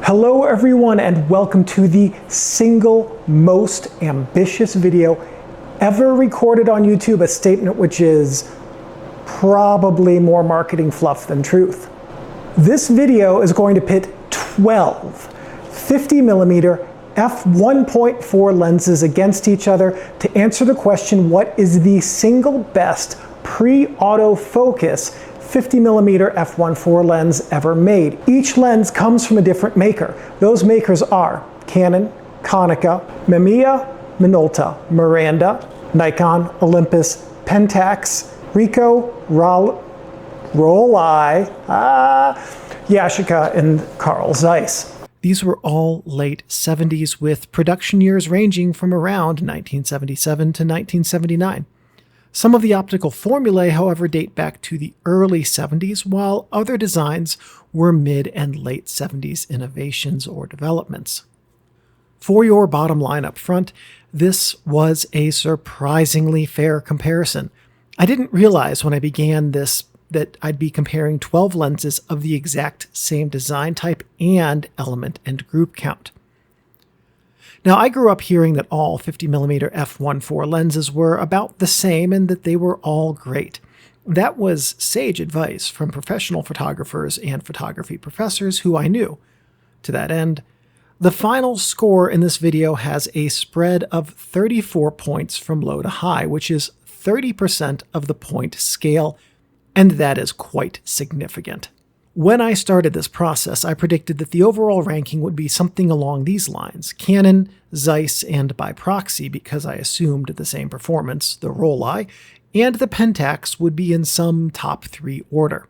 Hello everyone and welcome to the single most ambitious video ever recorded on YouTube, a statement which is probably more marketing fluff than truth. This video is going to pit 12 50mm f1.4 lenses against each other to answer the question, what is the single best pre-autofocus 50mm f1.4 lens ever made? Each lens comes from a different maker. Those makers are Canon, Konica, Mamiya, Minolta, Miranda, Nikon, Olympus, Pentax, Rollei, Yashica, and Zeiss. These were all late 70s with production years ranging from around 1977 to 1979. Some of the optical formulae, however, date back to the early 70s, while other designs were mid and late 70s innovations or developments. For your bottom line up front, this was a surprisingly fair comparison. I didn't realize when I began this that I'd be comparing 12 lenses of the exact same design type and element and group count. Now, I grew up hearing that all 50mm f1.4 lenses were about the same and that they were all great. That was sage advice from professional photographers and photography professors who I knew. To that end, the final score in this video has a spread of 34 points from low to high, which is 30% of the point scale, and that is quite significant. When I started this process, I predicted that the overall ranking would be something along these lines: Canon, Zeiss, and by proxy, because I assumed the same performance, the Rollei, and the Pentax would be in some top 3 order.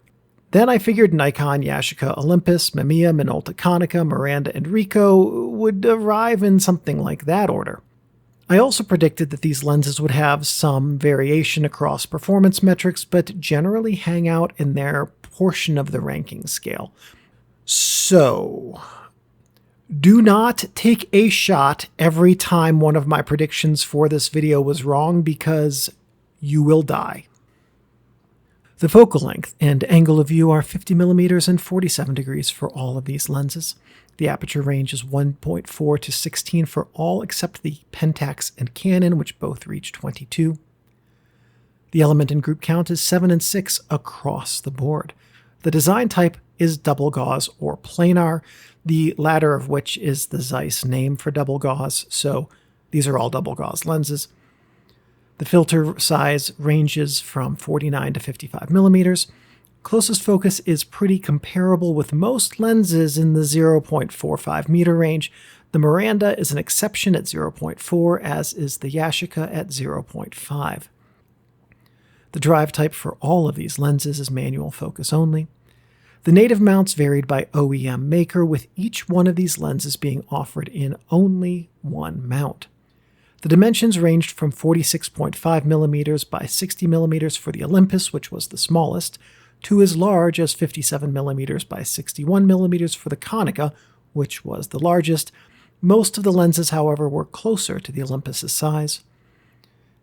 Then I figured Nikon, Yashica, Olympus, Mamiya, Minolta, Konica, Miranda, and Ricoh would arrive in something like that order. I also predicted that these lenses would have some variation across performance metrics, but generally hang out in their portion of the ranking scale. So, do not take a shot every time one of my predictions for this video was wrong, because you will die. The focal length and angle of view are 50mm and 47 degrees for all of these lenses. The aperture range is 1.4 to 16 for all except the Pentax and Canon, which both reach 22. The element and group count is 7 and 6 across the board. The design type is double gauze or planar, the latter of which is the Zeiss name for double gauze, so these are all double gauze lenses. The filter size ranges from 49 to 55 millimeters. Closest focus is pretty comparable with most lenses in the 0.45 meter range. The Miranda is an exception at 0.4, as is the Yashica at 0.5. The drive type for all of these lenses is manual focus only. The native mounts varied by OEM maker, with each one of these lenses being offered in only one mount. The dimensions ranged from 46.5 millimeters by 60 millimeters for the Olympus, which was the smallest, to as large as 57 millimeters by 61 millimeters for the Konica, which was the largest. Most of the lenses, however, were closer to the Olympus's size.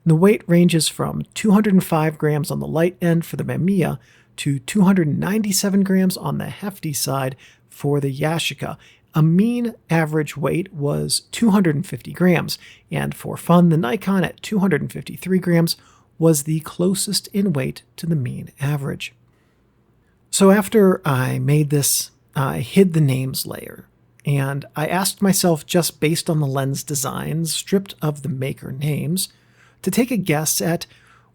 The weight ranges from 205 grams on the light end for the Mamiya to 297 grams on the hefty side for the Yashica. A mean average weight was 250 grams, and for fun, the Nikon at 253 grams was the closest in weight to the mean average. So after I made this, I hid the names layer, and I asked myself, just based on the lens designs, stripped of the maker names, to take a guess at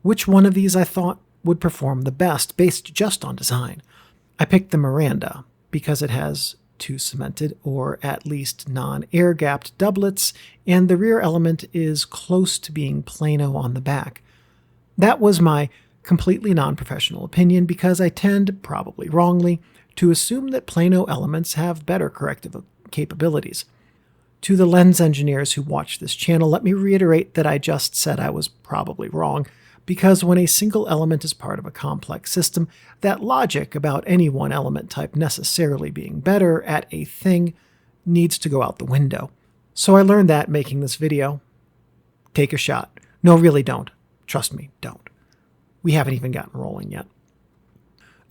which one of these I thought would perform the best based just on design. I picked the Miranda because it has 2 cemented or at least non-air gapped doublets, and the rear element is close to being plano on the back. That was my completely non-professional opinion, because I tend, probably wrongly, to assume that plano elements have better corrective capabilities. To the lens engineers who watch this channel, let me reiterate that I just said I was probably wrong, because when a single element is part of a complex system, that logic about any one element type necessarily being better at a thing needs to go out the window. So I learned that making this video. Take a shot. No, really don't. Trust me, don't. We haven't even gotten rolling yet.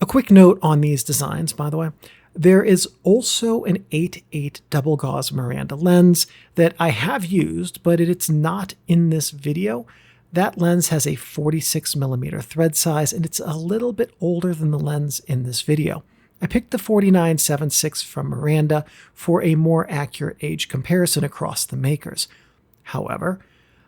A quick note on these designs, by the way. There is also an 8.8 double gauze Miranda lens that I have used, but it's not in this video. That lens has a 46mm thread size, and it's a little bit older than the lens in this video. I picked the 49-7.6 from Miranda for a more accurate age comparison across the makers. However,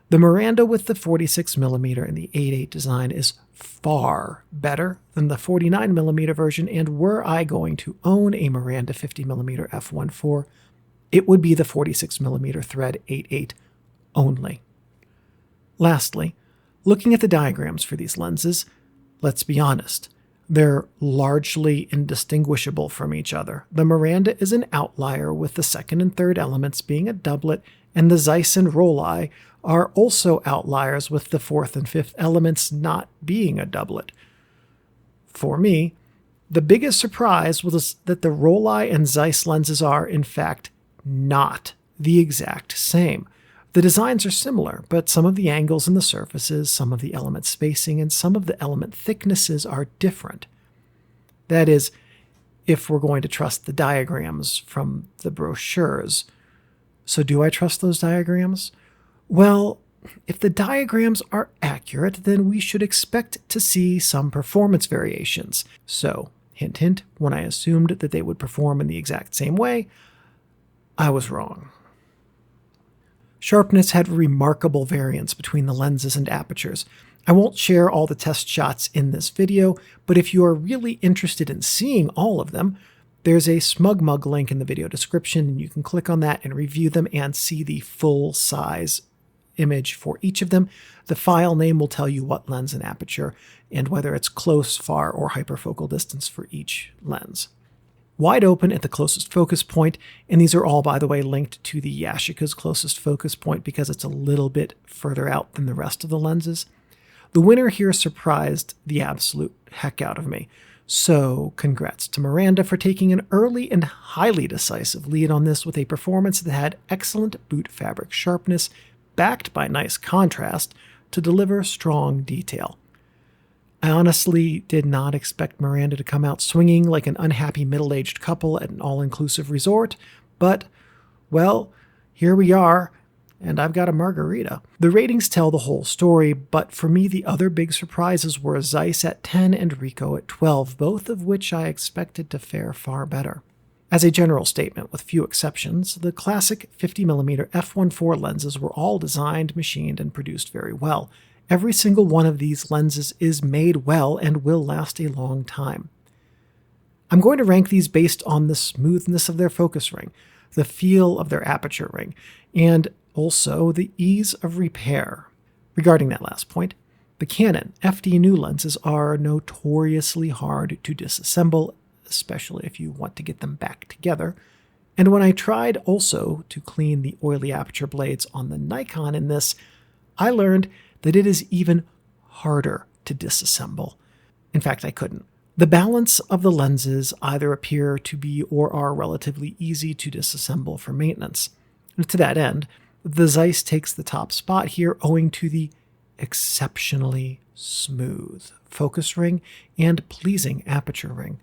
the Miranda with the 46mm and the 8.8 design is far better than the 49mm version, and were I going to own a Miranda 50mm f1.4, it would be the 46mm thread 8.8 only. Lastly, looking at the diagrams for these lenses, let's be honest, they're largely indistinguishable from each other. The Miranda is an outlier, with the second and third elements being a doublet, and the Zeiss and Rollei are also outliers, with the fourth and fifth elements not being a doublet. For me, the biggest surprise was that the Rollei and Zeiss lenses are, in fact, not the exact same. The designs are similar, but some of the angles in the surfaces, some of the element spacing, and some of the element thicknesses are different. That is, if we're going to trust the diagrams from the brochures. So do I trust those diagrams? Well, if the diagrams are accurate, then we should expect to see some performance variations. So, hint hint, when I assumed that they would perform in the exact same way, I was wrong. Sharpness had remarkable variance between the lenses and apertures. I won't share all the test shots in this video, but if you are really interested in seeing all of them, there's a SmugMug link in the video description, and you can click on that and review them and see the full-size image for each of them. The file name will tell you what lens and aperture, and whether it's close, far, or hyperfocal distance for each lens. Wide open at the closest focus point, and these are all, by the way, linked to the Yashica's closest focus point because it's a little bit further out than the rest of the lenses. The winner here surprised the absolute heck out of me. So congrats to Miranda for taking an early and highly decisive lead on this, with a performance that had excellent boot fabric sharpness, backed by nice contrast, to deliver strong detail. I honestly did not expect Miranda to come out swinging like an unhappy middle-aged couple at an all-inclusive resort, but, well, here we are, and I've got a margarita. The ratings tell the whole story, but for me the other big surprises were Zeiss at 10 and Ricoh at 12, both of which I expected to fare far better. As a general statement, with few exceptions, the classic 50mm f1.4 lenses were all designed, machined, and produced very well. Every single one of these lenses is made well and will last a long time. I'm going to rank these based on the smoothness of their focus ring, the feel of their aperture ring, and also the ease of repair. Regarding that last point, the Canon FD-NU lenses are notoriously hard to disassemble, especially if you want to get them back together. And when I tried also to clean the oily aperture blades on the Nikon in this, I learned that it is even harder to disassemble. In fact, I couldn't. The balance of the lenses either appear to be or are relatively easy to disassemble for maintenance. And to that end, the Zeiss takes the top spot here, owing to the exceptionally smooth focus ring and pleasing aperture ring.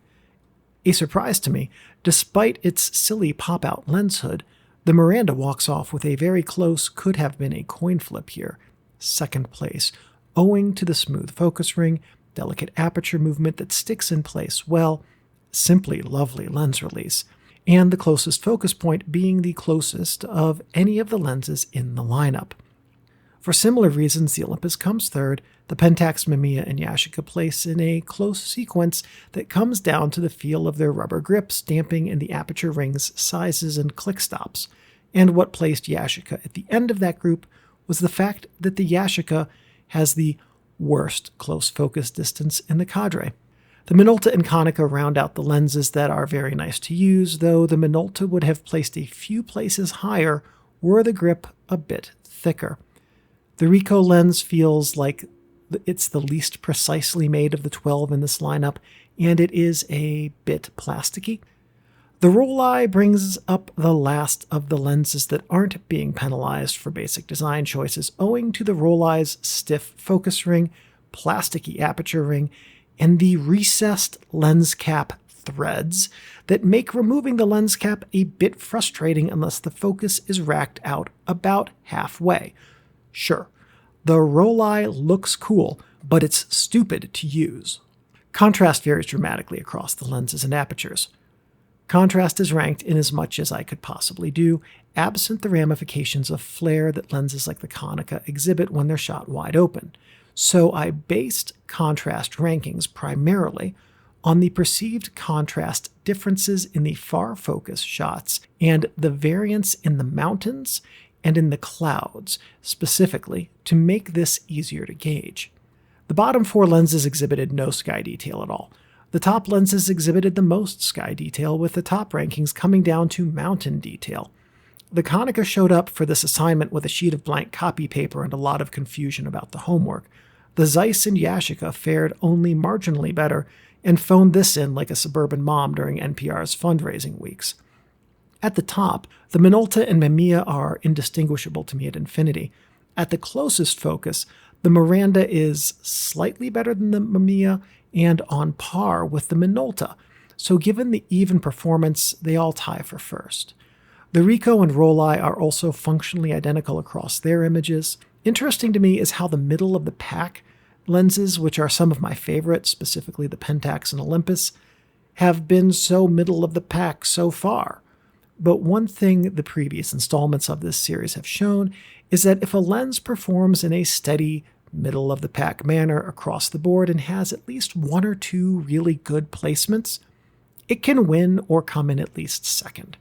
A surprise to me, despite its silly pop-out lens hood, the Miranda walks off with a very close, could have been a coin flip here, second place, owing to the smooth focus ring, delicate aperture movement that sticks in place well, simply lovely lens release, and the closest focus point being the closest of any of the lenses in the lineup. For similar reasons, the Olympus comes third, the Pentax, Mamiya, and Yashica place in a close sequence that comes down to the feel of their rubber grips, damping, and the aperture rings, sizes, and click stops. And what placed Yashica at the end of that group was the fact that the Yashica has the worst close focus distance in the cadre. The Minolta and Konica round out the lenses that are very nice to use, though the Minolta would have placed a few places higher were the grip a bit thicker. The Ricoh lens feels like it's the least precisely made of the 12 in this lineup, and it is a bit plasticky. The Rollei brings up the last of the lenses that aren't being penalized for basic design choices, owing to the Rollei's stiff focus ring, plasticky aperture ring, and the recessed lens cap threads that make removing the lens cap a bit frustrating unless the focus is racked out about halfway. Sure, the Rollei looks cool, but it's stupid to use. Contrast varies dramatically across the lenses and apertures. Contrast is ranked in as much as I could possibly do, absent the ramifications of flare that lenses like the Konica exhibit when they're shot wide open. So I based contrast rankings primarily on the perceived contrast differences in the far focus shots and the variance in the mountains and in the clouds, specifically, to make this easier to gauge. The bottom 4 lenses exhibited no sky detail at all. The top lenses exhibited the most sky detail, with the top rankings coming down to mountain detail. The Konica showed up for this assignment with a sheet of blank copy paper and a lot of confusion about the homework. The Zeiss and Yashica fared only marginally better and phoned this in like a suburban mom during NPR's fundraising weeks. At the top, the Minolta and Mamiya are indistinguishable to me at infinity. At the closest focus, the Miranda is slightly better than the Mamiya and on par with the Minolta, so given the even performance, they all tie for first. The Ricoh and Rollei are also functionally identical across their images. Interesting to me is how the middle of the pack lenses, which are some of my favorites, specifically the Pentax and Olympus, have been so middle of the pack so far. But one thing the previous installments of this series have shown is that if a lens performs in a steady, middle-of-the-pack manner across the board and has at least 1 or 2 really good placements, it can win or come in at least second.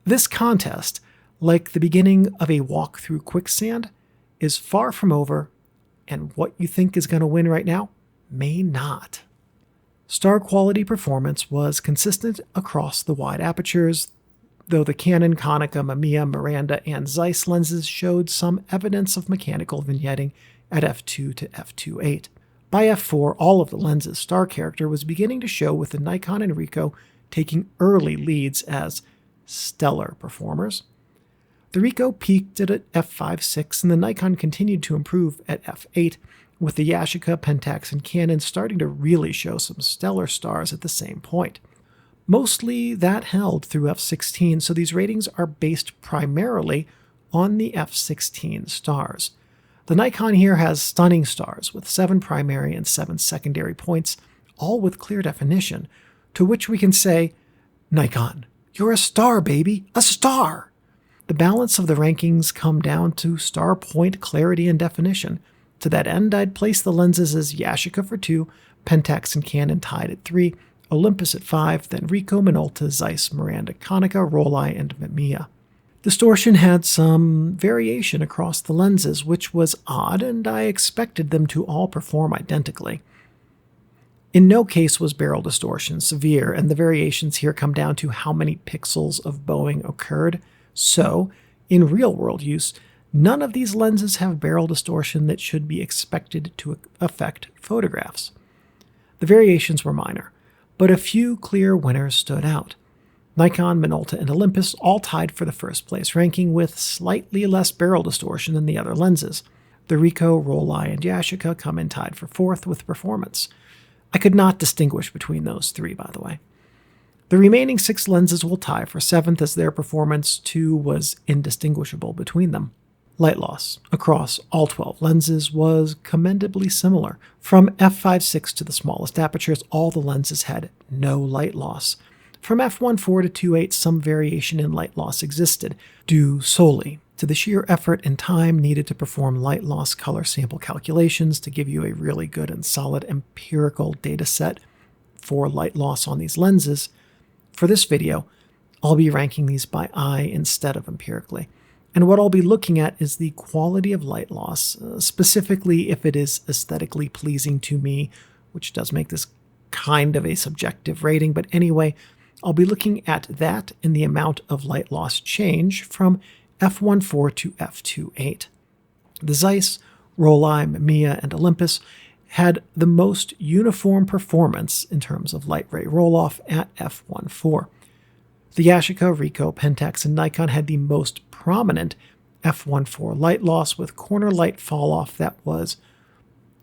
This contest, like the beginning of a walk through quicksand, is far from over, and what you think is going to win right now may not. Star quality performance was consistent across the wide apertures, though the Canon, Konica, Mamiya, Miranda, and Zeiss lenses showed some evidence of mechanical vignetting at f2 to f2.8. By f4, all of the lenses' star character was beginning to show, with the Nikon and Ricoh taking early leads as stellar performers. The Ricoh peaked at f5.6, and the Nikon continued to improve at f8, with the Yashica, Pentax, and Canon starting to really show some stellar stars at the same point. Mostly that held through f16, so these ratings are based primarily on the f16 stars. The Nikon here has stunning stars with 7 primary and 7 secondary points, all with clear definition, to which we can say, Nikon, you're a star, baby, a star! The balance of the rankings come down to star point clarity and definition. To that end, I'd place the lenses as Yashica for 2, Pentax and Canon tied at 3, Olympus at 5, then Ricoh, Minolta, Zeiss, Miranda, Konica, Rollei, and Mamiya. Distortion had some variation across the lenses, which was odd, and I expected them to all perform identically. In no case was barrel distortion severe, and the variations here come down to how many pixels of bowing occurred. So, in real-world use, none of these lenses have barrel distortion that should be expected to affect photographs. The variations were minor, but a few clear winners stood out. Nikon, Minolta, and Olympus all tied for the first place ranking with slightly less barrel distortion than the other lenses. The Ricoh, Rollei, and Yashica come in tied for 4th with performance. I could not distinguish between those 3, by the way. The remaining 6 lenses will tie for 7th, as their performance too was indistinguishable between them. Light loss across all 12 lenses was commendably similar. From f5.6 to the smallest apertures, all the lenses had no light loss. From f1.4 to 2.8, some variation in light loss existed, due solely to the sheer effort and time needed to perform light loss color sample calculations to give you a really good and solid empirical data set for light loss on these lenses. For this video, I'll be ranking these by eye instead of empirically. And what I'll be looking at is the quality of light loss, specifically if it is aesthetically pleasing to me, which does make this kind of a subjective rating, but anyway, I'll be looking at that and the amount of light loss change from f1.4 to f2.8. The Zeiss, Rollei, Mamiya, and Olympus had the most uniform performance in terms of light ray roll-off at f1.4. The Yashica, Ricoh, Pentax, and Nikon had the most prominent f1.4 light loss, with corner light fall-off that was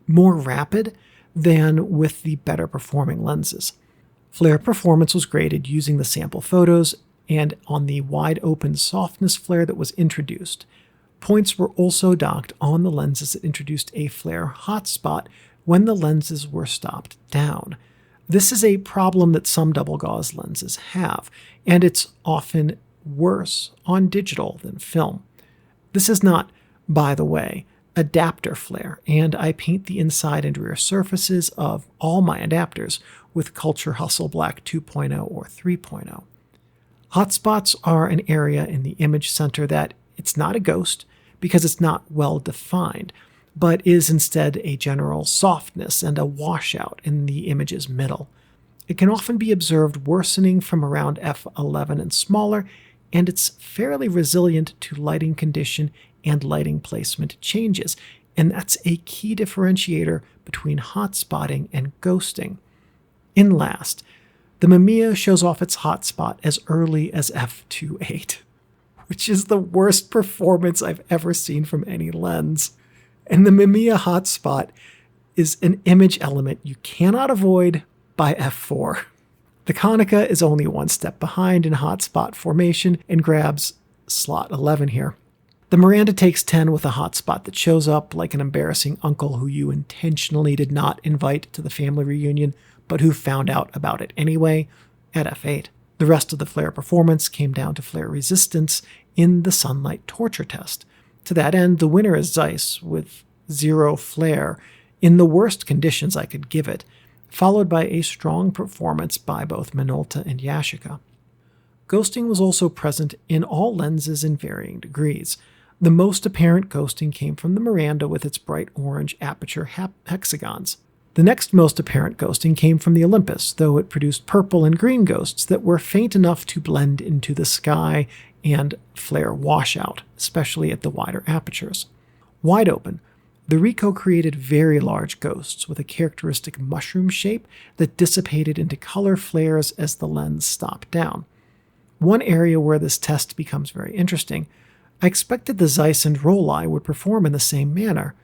more rapid than with the better performing lenses. Flare performance was graded using the sample photos and on the wide-open softness flare that was introduced. Points were also docked on the lenses that introduced a flare hotspot when the lenses were stopped down. This is a problem that some double gauze lenses have, and it's often worse on digital than film. This is not, by the way, adapter flare, and I paint the inside and rear surfaces of all my adapters with Culture Hustle Black 2.0 or 3.0. Hotspots are an area in the image center that it's not a ghost because it's not well defined, but is instead a general softness and a washout in the image's middle. It can often be observed worsening from around f11 and smaller, and it's fairly resilient to lighting condition and lighting placement changes, and that's a key differentiator between hotspotting and ghosting. In last, the Mamiya shows off its hotspot as early as f2.8, which is the worst performance I've ever seen from any lens. And the Mamiya hotspot is an image element you cannot avoid by f4. The Konica is only one step behind in hotspot formation and grabs slot 11 here. The Miranda takes 10 with a hotspot that shows up like an embarrassing uncle who you intentionally did not invite to the family reunion, but who found out about it anyway at f8. The rest of the flare performance came down to flare resistance in the sunlight torture test. To that end, the winner is Zeiss with 0 flare in the worst conditions I could give it, followed by a strong performance by both Minolta and Yashica. Ghosting was also present in all lenses in varying degrees. The most apparent ghosting came from the Miranda with its bright orange aperture hexagons. The next most apparent ghosting came from the Olympus, though it produced purple and green ghosts that were faint enough to blend into the sky and flare washout, especially at the wider apertures. Wide open, the Ricoh created very large ghosts with a characteristic mushroom shape that dissipated into color flares as the lens stopped down. One area where this test becomes very interesting, I expected the Zeiss and Rollei would perform in the same manner.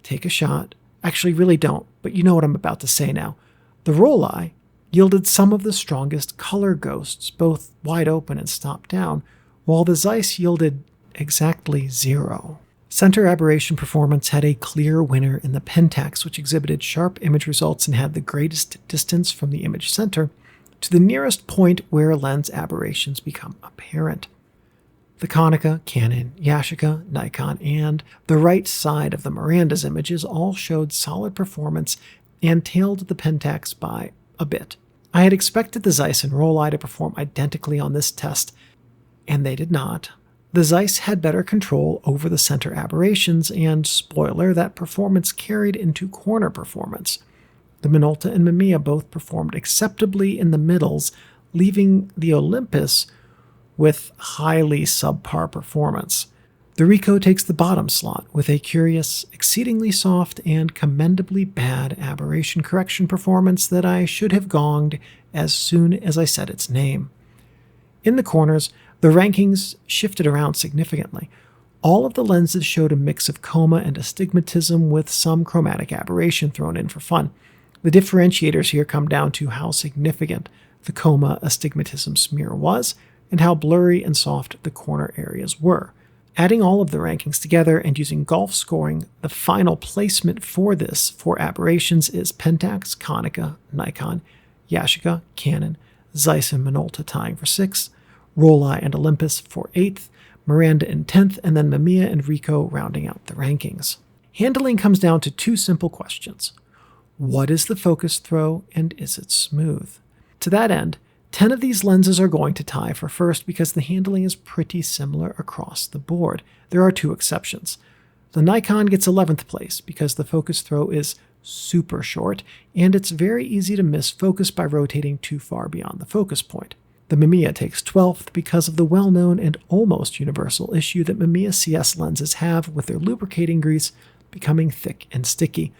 Take a shot. Actually, really don't, but you know what I'm about to say now. The Rollei yielded some of the strongest color ghosts, both wide open and stopped down, while the Zeiss yielded exactly 0. Center aberration performance had a clear winner in the Pentax, which exhibited sharp image results and had the greatest distance from the image center to the nearest point where lens aberrations become apparent. The Konica, Canon, Yashica, Nikon, and the right side of the Miranda's images all showed solid performance and tailed the Pentax by a bit. I had expected the Zeiss and Rollei to perform identically on this test, and they did not. The Zeiss had better control over the center aberrations, and spoiler, that performance carried into corner performance. The Minolta and Mamiya both performed acceptably in the middles, leaving the Olympus with highly subpar performance. The Ricoh takes the bottom slot with a curious, exceedingly soft, and commendably bad aberration correction performance that I should have gonged as soon as I said its name. In the corners, the rankings shifted around significantly. All of the lenses showed a mix of coma and astigmatism with some chromatic aberration thrown in for fun. The differentiators here come down to how significant the coma astigmatism smear was, and how blurry and soft the corner areas were. Adding all of the rankings together and using golf scoring, the final placement for this for aberrations is Pentax, Konica, Nikon, Yashica, Canon, Zeiss and Minolta tying for 6th, Rollei and Olympus for 8th, Miranda in 10th, and then Mamiya and Ricoh rounding out the rankings. Handling comes down to 2 simple questions. What is the focus throw, and is it smooth? To that end, 10 of these lenses are going to tie for first because the handling is pretty similar across the board. There are 2 exceptions. The Nikon gets 11th place because the focus throw is super short, and it's very easy to miss focus by rotating too far beyond the focus point. The Mamiya takes 12th because of the well-known and almost universal issue that Mamiya CS lenses have with their lubricating grease becoming thick and sticky.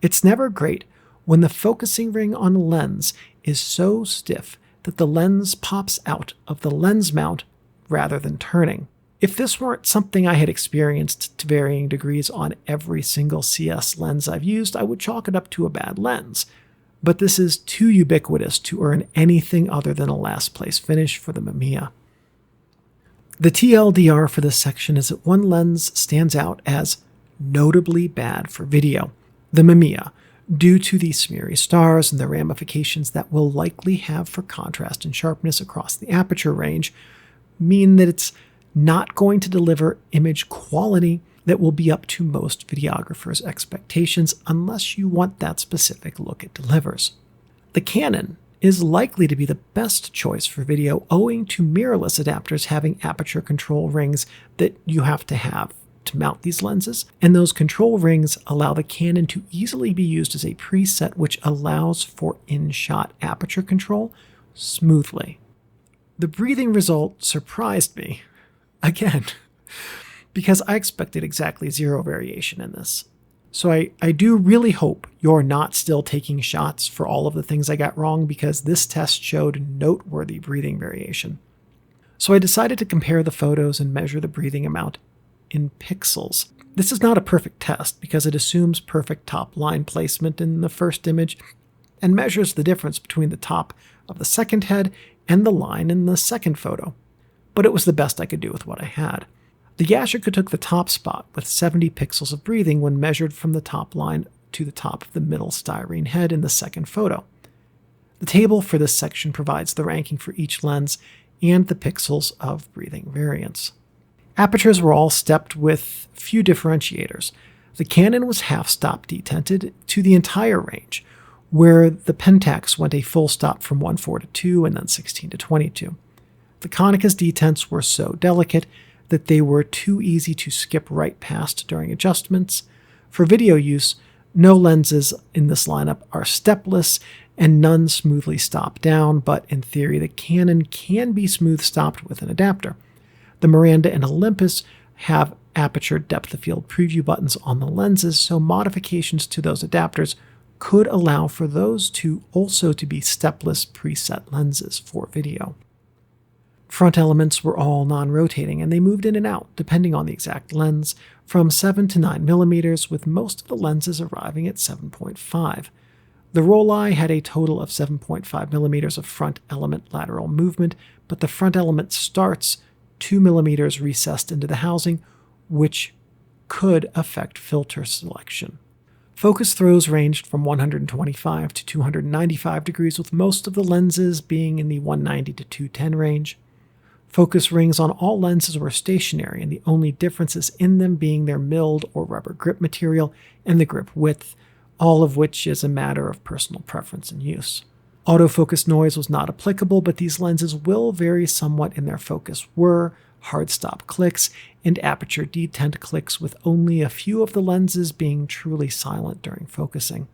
It's never great when the focusing ring on a lens is so stiff that the lens pops out of the lens mount rather than turning. If this weren't something I had experienced to varying degrees on every single CS lens I've used, I would chalk it up to a bad lens. but this is too ubiquitous to earn anything other than a last place finish for the Mamiya. The TLDR for this section is that one lens stands out as notably bad for video, the Mamiya, due to the smeary stars and the ramifications that will likely have for contrast and sharpness across the aperture range, mean that it's not going to deliver image quality that will be up to most videographers' expectations unless you want that specific look it delivers. The Canon is likely to be the best choice for video owing to mirrorless adapters having aperture control rings that you have to mount these lenses, and those control rings allow the Canon to easily be used as a preset which allows for in-shot aperture control smoothly. The breathing result surprised me, again, because I expected exactly zero variation in this. So I do really hope you're not still taking shots for all of the things I got wrong, because this test showed noteworthy breathing variation. So I decided to compare the photos and measure the breathing amount in pixels. This is not a perfect test because it assumes perfect top line placement in the first image and measures the difference between the top of the second head and the line in the second photo. But it was the best I could do with what I had. The Yashica took the top spot with 70 pixels of breathing when measured from the top line to the top of the middle styrene head in the second photo. The table for this section provides the ranking for each lens and the pixels of breathing variance. Apertures were all stepped with few differentiators. The Canon was half stop detented to the entire range, where the Pentax went a full stop from 1.4 to 2 and then 16 to 22. The Konica's detents were so delicate that they were too easy to skip right past during adjustments. For video use, no lenses in this lineup are stepless and none smoothly stop down, but in theory the Canon can be smooth stopped with an adapter. The Miranda and Olympus have aperture depth of field preview buttons on the lenses, so modifications to those adapters could allow for those two also to be stepless preset lenses for video. Front elements were all non-rotating, and they moved in and out, depending on the exact lens, from 7 to 9 millimeters, with most of the lenses arriving at 7.5. The Rollei had a total of 7.5 millimeters of front element lateral movement, but the front element starts 2 millimeters recessed into the housing, which could affect filter selection. Focus throws ranged from 125 to 295 degrees, with most of the lenses being in the 190 to 210 range. Focus rings on all lenses were stationary, and the only differences in them being their milled or rubber grip material and the grip width, all of which is a matter of personal preference and use. Autofocus noise was not applicable, but these lenses will vary somewhat in their focus whir, hard stop clicks, and aperture detent clicks, with only a few of the lenses being truly silent during focusing.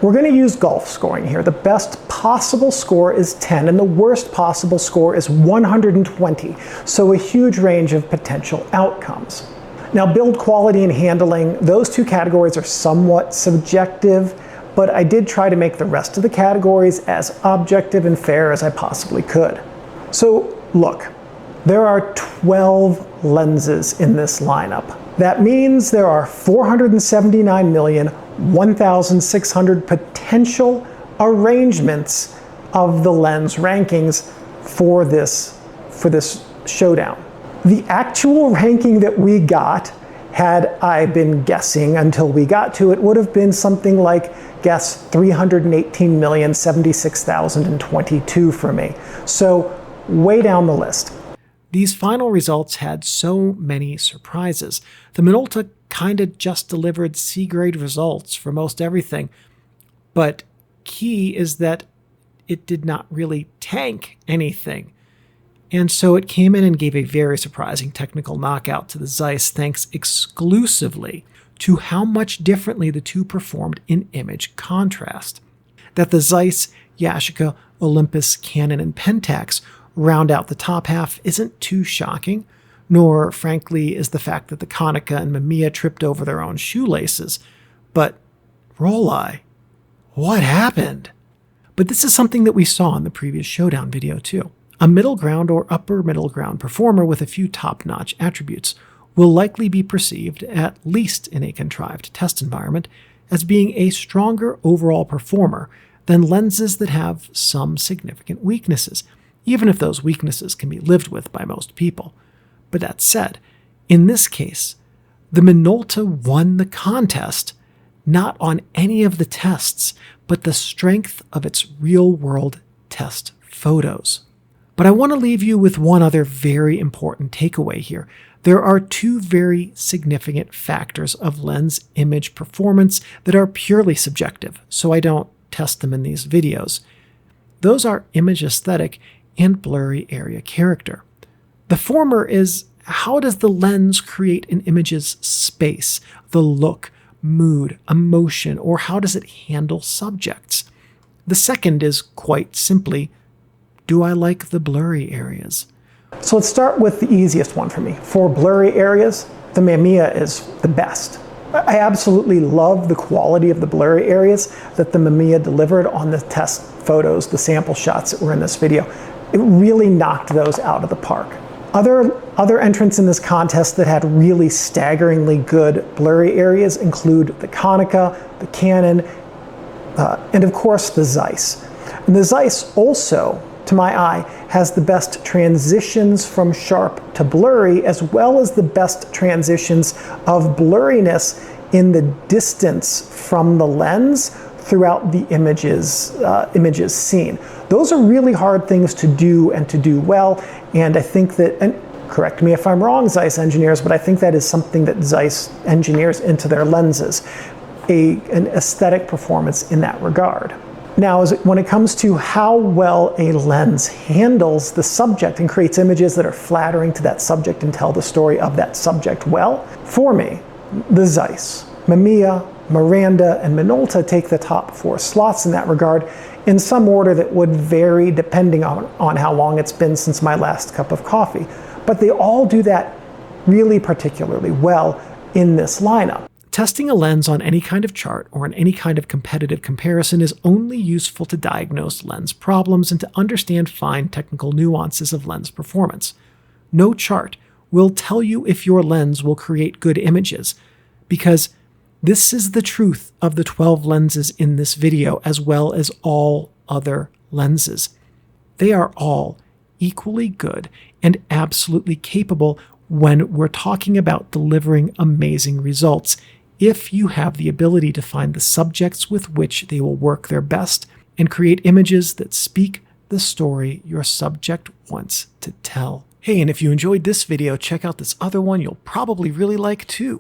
We're going to use golf scoring here. The best possible score is 10 and the worst possible score is 120, so a huge range of potential outcomes. Now, build quality and handling, those two categories are somewhat subjective, but I did try to make the rest of the categories as objective and fair as I possibly could. So look, there are 12 lenses in this lineup. That means there are 479,001,600 potential arrangements of the lens rankings for this showdown. The actual ranking that we got, had I been guessing until we got to it, would have been something like guess 318,076,022 for me. So way down the list. These final results had so many surprises. The Minolta kinda just delivered C-grade results for most everything, but key is that it did not really tank anything. And so it came in and gave a very surprising technical knockout to the Zeiss, thanks exclusively to how much differently the two performed in image contrast. That the Zeiss, Yashica, Olympus, Canon, and Pentax round out the top half isn't too shocking, nor, frankly, is the fact that the Konica and Mamiya tripped over their own shoelaces. But Rollei, what happened? But this is something that we saw in the previous Showdown video too. A middle ground or upper middle ground performer with a few top-notch attributes will likely be perceived, at least in a contrived test environment, as being a stronger overall performer than lenses that have some significant weaknesses, even if those weaknesses can be lived with by most people. But that said, in this case, the Minolta won the contest, not on any of the tests, but the strength of its real-world test photos. But I want to leave you with one other very important takeaway here. There are two very significant factors of lens image performance that are purely subjective, so I don't test them in these videos. Those are image aesthetic and blurry area character. The former is, how does the lens create an image's space, the look, mood, emotion, or how does it handle subjects? The second is quite simply, do I like the blurry areas? So let's start with the easiest one for me. For blurry areas, the Mamiya is the best. I absolutely love the quality of the blurry areas that the Mamiya delivered on the test photos, the sample shots that were in this video. It really knocked those out of the park. Other entrants in this contest that had really staggeringly good blurry areas include the Konica, the Canon, and of course the Zeiss. And the Zeiss also, to my eye, has the best transitions from sharp to blurry, as well as the best transitions of blurriness in the distance from the lens throughout the images seen. Those are really hard things to do and to do well, and I think that, and correct me if I'm wrong, Zeiss engineers, but I think that is something that Zeiss engineers into their lenses, an aesthetic performance in that regard. Now, when it comes to how well a lens handles the subject and creates images that are flattering to that subject and tell the story of that subject well, for me, the Zeiss, Mamiya, Miranda, and Minolta take the top 4 slots in that regard, in some order that would vary depending on how long it's been since my last cup of coffee. But they all do that really particularly well in this lineup. Testing a lens on any kind of chart or in any kind of competitive comparison is only useful to diagnose lens problems and to understand fine technical nuances of lens performance. No chart will tell you if your lens will create good images, because this is the truth of the 12 lenses in this video, as well as all other lenses. They are all equally good and absolutely capable when we're talking about delivering amazing results, if you have the ability to find the subjects with which they will work their best and create images that speak the story your subject wants to tell. Hey, and if you enjoyed this video, check out this other one you'll probably really like too.